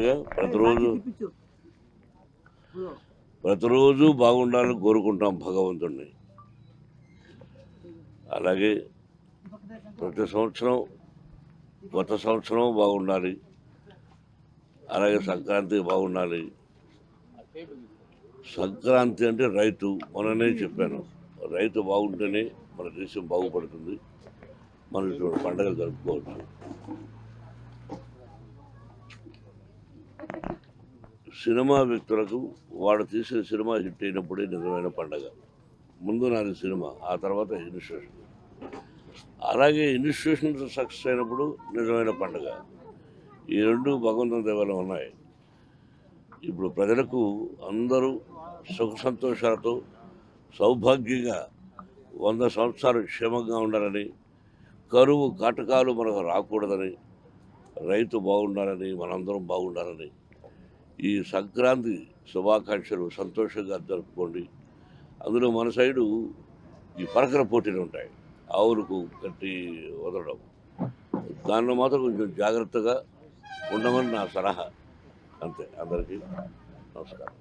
చెప్పినట్టుగా ప్రతిరోజు బాగుండాలని కోరుకుంటాం భగవంతుడిని. అలాగే ప్రతి సంవత్సరం కొత్త సంవత్సరం బాగుండాలి, అలాగే సంక్రాంతి బాగుండాలి. సంక్రాంతి అంటే రైతు, మొన్ననే చెప్పాను, రైతు బాగుంటేనే మన దేశం బాగుపడుతుంది, మనం ఇటువంటి పండుగలు జరుపుకోవచ్చు. సినిమా వ్యక్తులకు వాడు తీసిన సినిమా హిట్ అయినప్పుడే నిజమైన పండగ. ముందు నాది సినిమా, ఆ తర్వాత ఇన్స్టిట్యూషన్. అలాగే ఇన్స్టిట్యూషన్ సక్సెస్ అయినప్పుడు నిజమైన పండుగ. ఈ రెండు భగవంతుని దేవాలయం ఉన్నాయి. ఇప్పుడు ప్రజలకు అందరూ సుఖ సంతోషాలతో సౌభాగ్యంగా 100 సంవత్సరాలు క్షేమంగా ఉండాలని, కరువు కాటకాలు మనకు రాకూడదని, రైతు బాగుండాలని, మనందరం బాగుండాలని ఈ సంక్రాంతి శుభాకాంక్షలు సంతోషంగా జరుపుకోండి. అందులో మన సైడు ఈ పరకర పోటీలు ఉంటాయి, ఆవులకు కట్టి వదలడం. దానిలో మాత్రం కొంచెం జాగ్రత్తగా ఉండమని నా సలహా. అంతే. అందరికీ నమస్కారం.